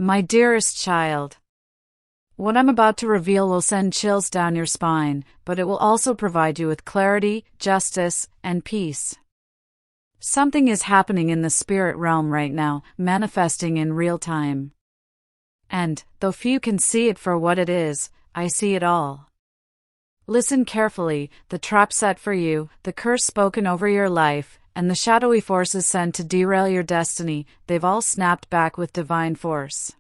My dearest child, what I'm about to reveal will send chills down your spine, but it will also provide you with clarity, justice, and peace. Something is happening in the spirit realm right now, manifesting in real time. And, though few can see it for what it is, I see it all. Listen carefully, the trap set for you, the curse spoken over your life, and the shadowy forces sent to derail your destiny, they've all snapped back with divine force.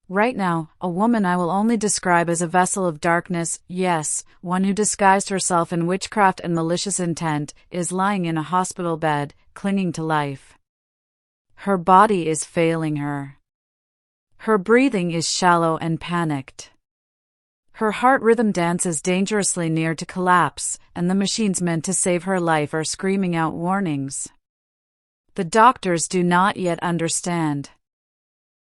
Right now, a woman I will only describe as a vessel of darkness, yes, one who disguised herself in witchcraft and malicious intent, is lying in a hospital bed, clinging to life. Her body is failing her. Her breathing is shallow and panicked. Her heart rhythm dances dangerously near to collapse, and the machines meant to save her life are screaming out warnings. The doctors do not yet understand.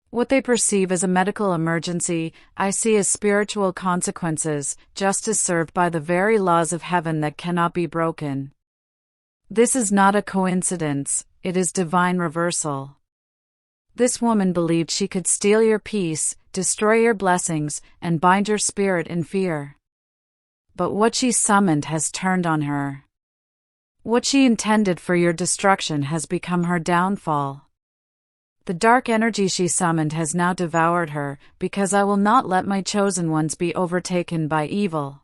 What they perceive as a medical emergency, I see as spiritual consequences, justice served by the very laws of heaven that cannot be broken. This is not a coincidence, it is divine reversal. This woman believed she could steal your peace, destroy your blessings, and bind your spirit in fear. But what she summoned has turned on her. What she intended for your destruction has become her downfall. The dark energy she summoned has now devoured her, because I will not let my chosen ones be overtaken by evil.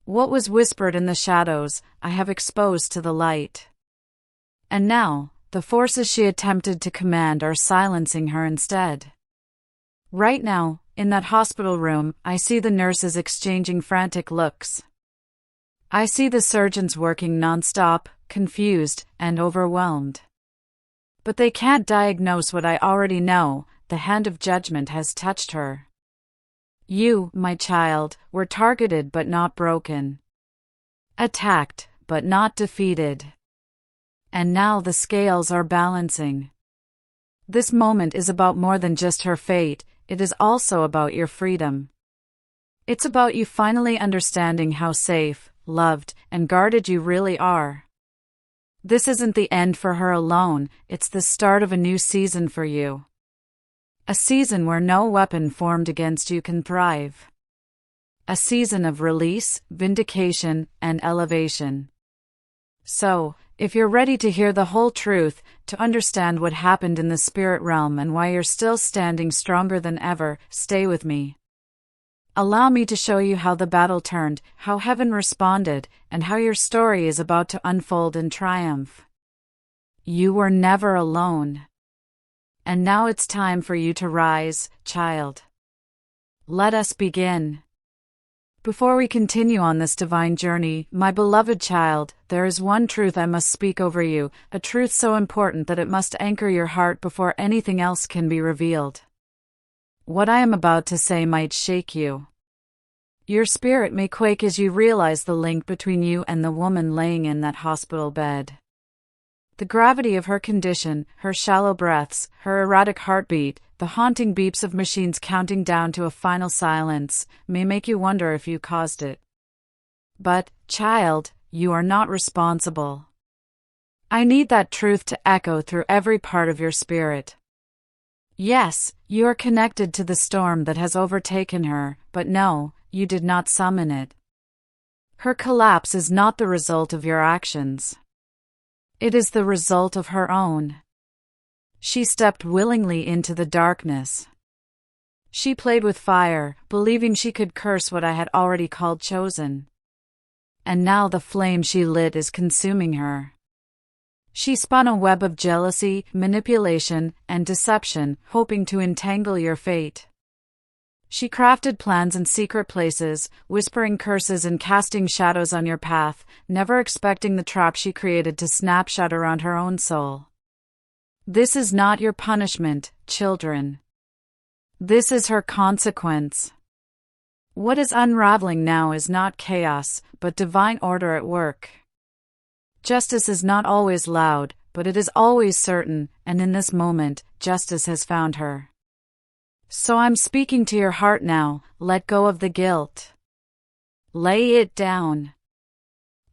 What was whispered in the shadows, I have exposed to the light. And now, the forces she attempted to command are silencing her instead. Right now, in that hospital room, I see the nurses exchanging frantic looks. I see the surgeons working non-stop, confused, and overwhelmed. But they can't diagnose what I already know, the hand of judgment has touched her. You, my child, were targeted but not broken. Attacked, but not defeated. And now the scales are balancing. This moment is about more than just her fate, it is also about your freedom. It's about you finally understanding how safe, loved, and guarded you really are. This isn't the end for her alone, it's the start of a new season for you. A season where no weapon formed against you can thrive. A season of release, vindication, and elevation. So, if you're ready to hear the whole truth, to understand what happened in the spirit realm and why you're still standing stronger than ever, stay with me. Allow me to show you how the battle turned, how heaven responded, and how your story is about to unfold in triumph. You were never alone. And now it's time for you to rise, child. Let us begin. Before we continue on this divine journey, my beloved child, there is one truth I must speak over you, a truth so important that it must anchor your heart before anything else can be revealed. What I am about to say might shake you. Your spirit may quake as you realize the link between you and the woman laying in that hospital bed. The gravity of her condition, her shallow breaths, her erratic heartbeat, the haunting beeps of machines counting down to a final silence, may make you wonder if you caused it. But, child, you are not responsible. I need that truth to echo through every part of your spirit. Yes, you are connected to the storm that has overtaken her, but no, you did not summon it. Her collapse is not the result of your actions. It is the result of her own. She stepped willingly into the darkness. She played with fire, believing she could curse what I had already called chosen. And now the flame she lit is consuming her. She spun a web of jealousy, manipulation, and deception, hoping to entangle your fate. She crafted plans in secret places, whispering curses and casting shadows on your path, never expecting the trap she created to snap shut around her own soul. This is not your punishment, children. This is her consequence. What is unraveling now is not chaos, but divine order at work. Justice is not always loud, but it is always certain, and in this moment, justice has found her. So I'm speaking to your heart now, let go of the guilt. Lay it down.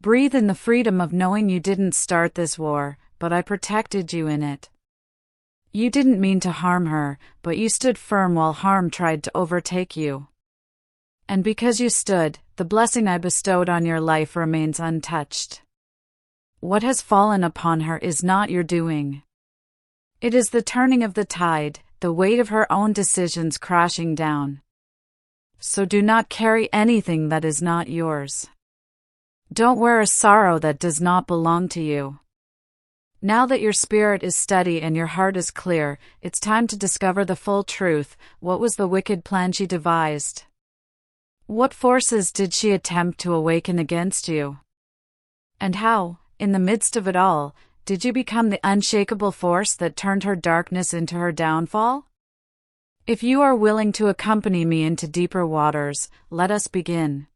Breathe in the freedom of knowing you didn't start this war, but I protected you in it. You didn't mean to harm her, but you stood firm while harm tried to overtake you. And because you stood, the blessing I bestowed on your life remains untouched. What has fallen upon her is not your doing. It is the turning of the tide, the weight of her own decisions crashing down. So do not carry anything that is not yours. Don't wear a sorrow that does not belong to you. Now that your spirit is steady and your heart is clear, it's time to discover the full truth. What was the wicked plan she devised? What forces did she attempt to awaken against you? And how, in the midst of it all, did you become the unshakable force that turned her darkness into her downfall? If you are willing to accompany me into deeper waters, let us begin.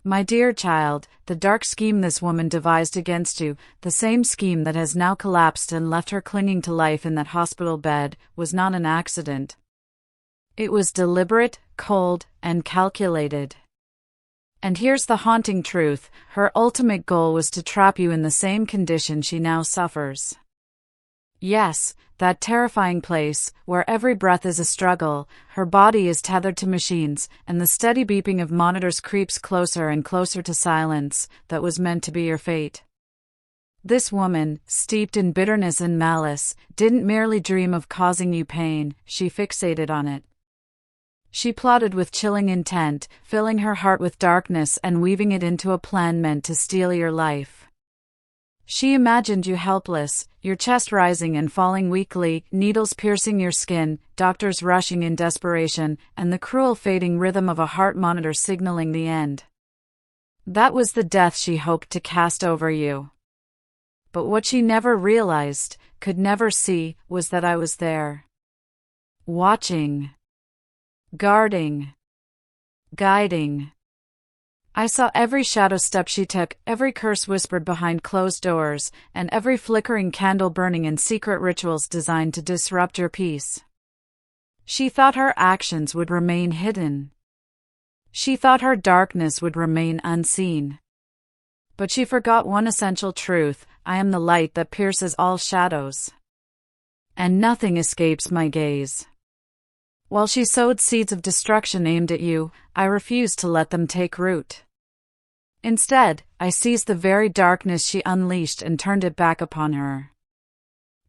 My dear child, the dark scheme this woman devised against you, the same scheme that has now collapsed and left her clinging to life in that hospital bed, was not an accident. It was deliberate, cold, and calculated. And here's the haunting truth: her ultimate goal was to trap you in the same condition she now suffers. Yes, that terrifying place, where every breath is a struggle, her body is tethered to machines, and the steady beeping of monitors creeps closer and closer to silence, that was meant to be your fate. This woman, steeped in bitterness and malice, didn't merely dream of causing you pain, she fixated on it. She plotted with chilling intent, filling her heart with darkness and weaving it into a plan meant to steal your life. She imagined you helpless, your chest rising and falling weakly, needles piercing your skin, doctors rushing in desperation, and the cruel fading rhythm of a heart monitor signaling the end. That was the death she hoped to cast over you. But what she never realized, could never see, was that I was there. Watching. Guarding. Guiding. I saw every shadow step she took, every curse whispered behind closed doors, and every flickering candle burning in secret rituals designed to disrupt your peace. She thought her actions would remain hidden. She thought her darkness would remain unseen. But she forgot one essential truth: I am the light that pierces all shadows. And nothing escapes my gaze. While she sowed seeds of destruction aimed at you, I refused to let them take root. Instead, I seized the very darkness she unleashed and turned it back upon her.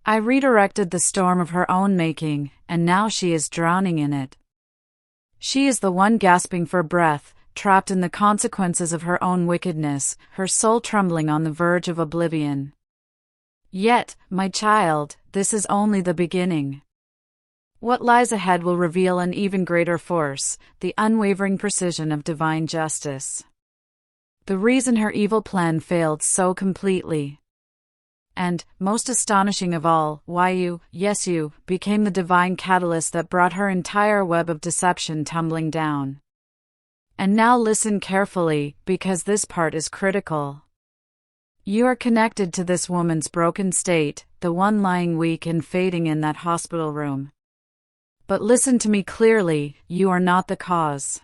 I redirected the storm of her own making, and now she is drowning in it. She is the one gasping for breath, trapped in the consequences of her own wickedness, her soul trembling on the verge of oblivion. Yet, my child, this is only the beginning. What lies ahead will reveal an even greater force, the unwavering precision of divine justice. The reason her evil plan failed so completely. And, most astonishing of all, why you, yes you, became the divine catalyst that brought her entire web of deception tumbling down. And now listen carefully, because this part is critical. You are connected to this woman's broken state, the one lying weak and fading in that hospital room. But listen to me clearly, you are not the cause.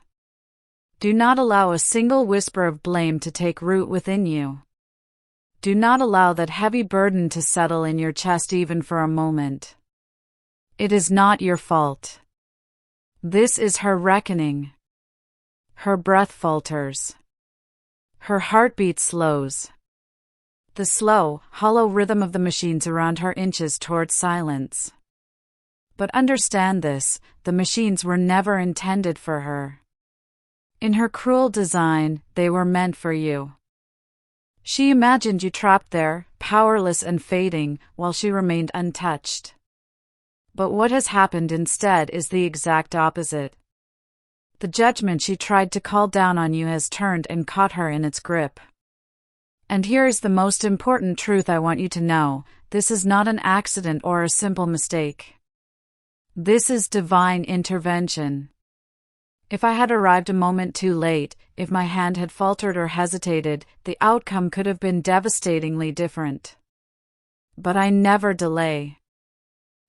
Do not allow a single whisper of blame to take root within you. Do not allow that heavy burden to settle in your chest even for a moment. It is not your fault. This is her reckoning. Her breath falters. Her heartbeat slows. The slow, hollow rhythm of the machines around her inches towards silence. But understand this, the machines were never intended for her. In her cruel design, they were meant for you. She imagined you trapped there, powerless and fading, while she remained untouched. But what has happened instead is the exact opposite. The judgment she tried to call down on you has turned and caught her in its grip. And here is the most important truth I want you to know: this is not an accident or a simple mistake. This is divine intervention. If I had arrived a moment too late, if my hand had faltered or hesitated, the outcome could have been devastatingly different. But I never delay.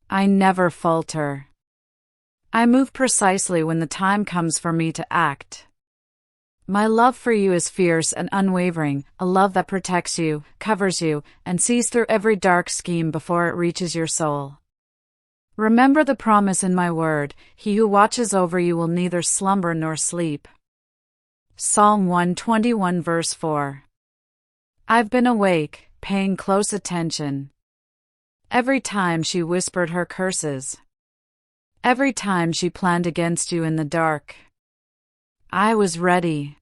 I never falter. I move precisely when the time comes for me to act. My love for you is fierce and unwavering, a love that protects you, covers you, and sees through every dark scheme before it reaches your soul. Remember the promise in my word, he who watches over you will neither slumber nor sleep. Psalm 121 verse 4. I've been awake, paying close attention. Every time she whispered her curses. Every time she planned against you in the dark. I was ready.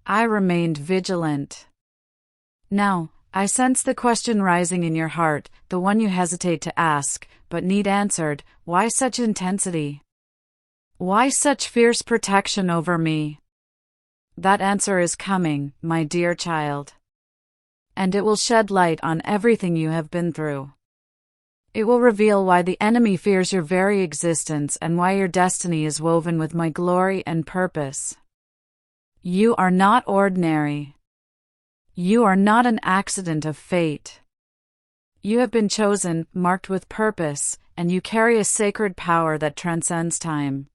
I remained vigilant. Now, I sense the question rising in your heart, the one you hesitate to ask, but need answered. Why such intensity? Why such fierce protection over me? That answer is coming, my dear child. And it will shed light on everything you have been through. It will reveal why the enemy fears your very existence and why your destiny is woven with my glory and purpose. You are not ordinary. You are not an accident of fate. You have been chosen, marked with purpose, and you carry a sacred power that transcends time.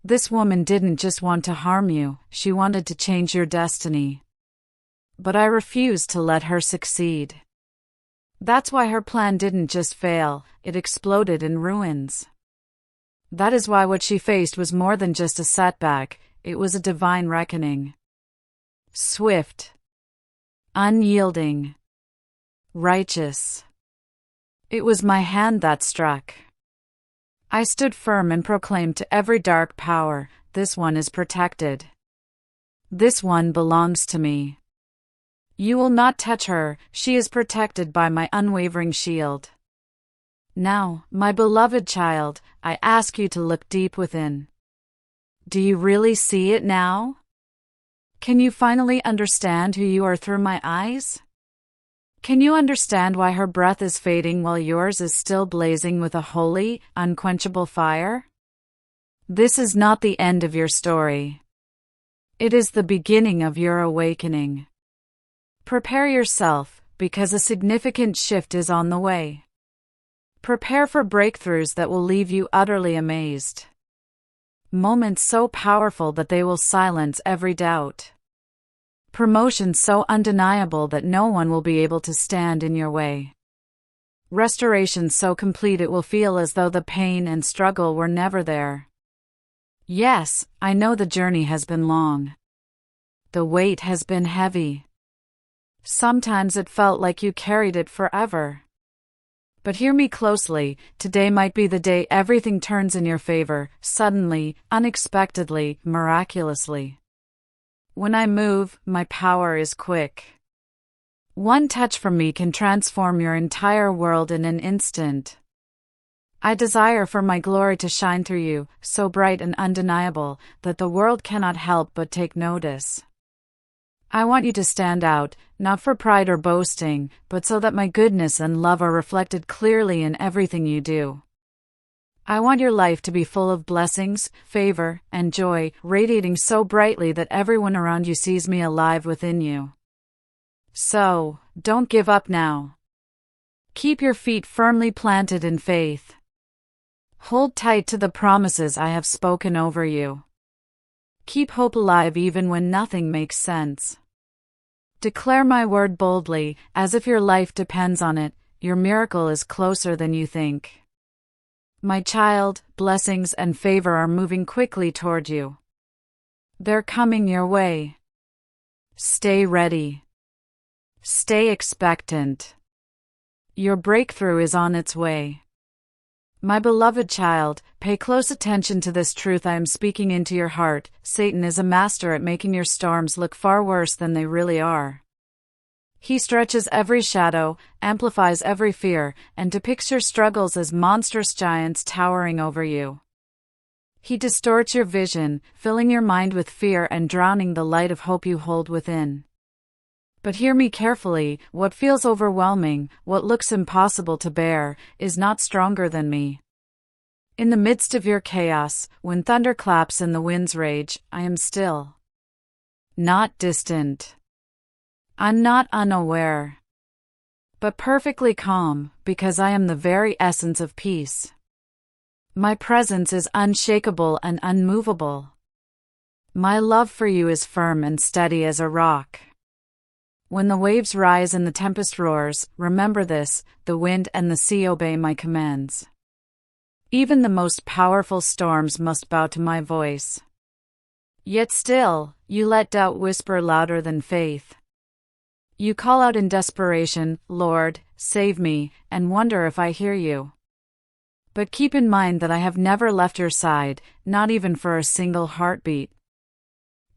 This woman didn't just want to harm you, she wanted to change your destiny. But I refused to let her succeed. That's why her plan didn't just fail, it exploded in ruins. That is why what she faced was more than just a setback, it was a divine reckoning. Swift. Unyielding. Righteous. It was my hand that struck. I stood firm and proclaimed to every dark power, this one is protected. This one belongs to me. You will not touch her, she is protected by my unwavering shield. Now, my beloved child, I ask you to look deep within. Do you really see it now? Can you finally understand who you are through my eyes? Can you understand why her breath is fading while yours is still blazing with a holy, unquenchable fire? This is not the end of your story. It is the beginning of your awakening. Prepare yourself, because a significant shift is on the way. Prepare for breakthroughs that will leave you utterly amazed. Moments so powerful that they will silence every doubt. Promotion so undeniable that no one will be able to stand in your way. Restoration so complete it will feel as though the pain and struggle were never there. Yes, I know the journey has been long. The weight has been heavy. Sometimes it felt like you carried it forever. But hear me closely, today might be the day everything turns in your favor, suddenly, unexpectedly, miraculously. When I move, my power is quick. One touch from me can transform your entire world in an instant. I desire for my glory to shine through you, so bright and undeniable, that the world cannot help but take notice. I want you to stand out, not for pride or boasting, but so that my goodness and love are reflected clearly in everything you do. I want your life to be full of blessings, favor, and joy, radiating so brightly that everyone around you sees me alive within you. So, don't give up now. Keep your feet firmly planted in faith. Hold tight to the promises I have spoken over you. Keep hope alive even when nothing makes sense. Declare my word boldly, as if your life depends on it. Your miracle is closer than you think. My child, blessings and favor are moving quickly toward you. They're coming your way. Stay ready. Stay expectant. Your breakthrough is on its way. My beloved child, pay close attention to this truth I am speaking into your heart. Satan is a master at making your storms look far worse than they really are. He stretches every shadow, amplifies every fear, and depicts your struggles as monstrous giants towering over you. He distorts your vision, filling your mind with fear and drowning the light of hope you hold within. But hear me carefully, what feels overwhelming, what looks impossible to bear, is not stronger than me. In the midst of your chaos, when thunder claps and the winds rage, I am still. Not distant. I'm not unaware. But perfectly calm, because I am the very essence of peace. My presence is unshakable and unmovable. My love for you is firm and steady as a rock. When the waves rise and the tempest roars, remember this, the wind and the sea obey my commands. Even the most powerful storms must bow to my voice. Yet still, you let doubt whisper louder than faith. You call out in desperation, "Lord, save me," and wonder if I hear you. But keep in mind that I have never left your side, not even for a single heartbeat.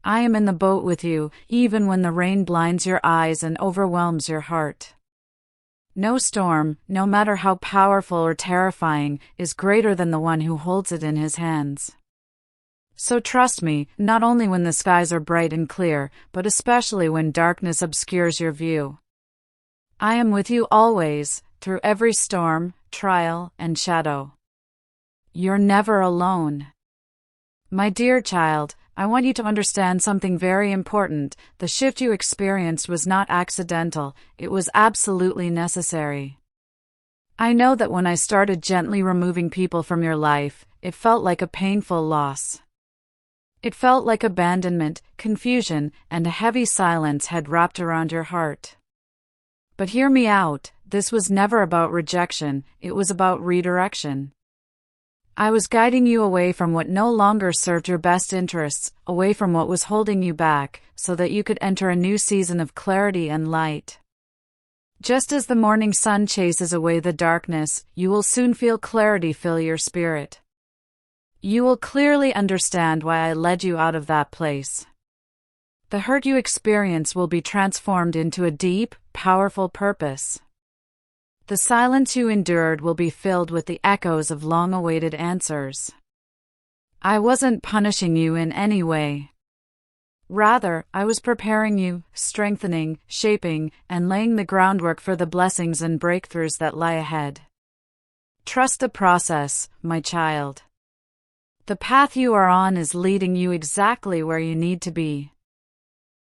I am in the boat with you, even when the rain blinds your eyes and overwhelms your heart. No storm, no matter how powerful or terrifying, is greater than the one who holds it in his hands. So trust me, not only when the skies are bright and clear, but especially when darkness obscures your view. I am with you always, through every storm, trial, and shadow. You're never alone. My dear child, I want you to understand something very important. The shift you experienced was not accidental, it was absolutely necessary. I know that when I started gently removing people from your life, it felt like a painful loss. It felt like abandonment, confusion, and a heavy silence had wrapped around your heart. But hear me out, this was never about rejection, it was about redirection. I was guiding you away from what no longer served your best interests, away from what was holding you back, so that you could enter a new season of clarity and light. Just as the morning sun chases away the darkness, you will soon feel clarity fill your spirit. You will clearly understand why I led you out of that place. The hurt you experience will be transformed into a deep, powerful purpose. The silence you endured will be filled with the echoes of long-awaited answers. I wasn't punishing you in any way. Rather, I was preparing you, strengthening, shaping, and laying the groundwork for the blessings and breakthroughs that lie ahead. Trust the process, my child. The path you are on is leading you exactly where you need to be.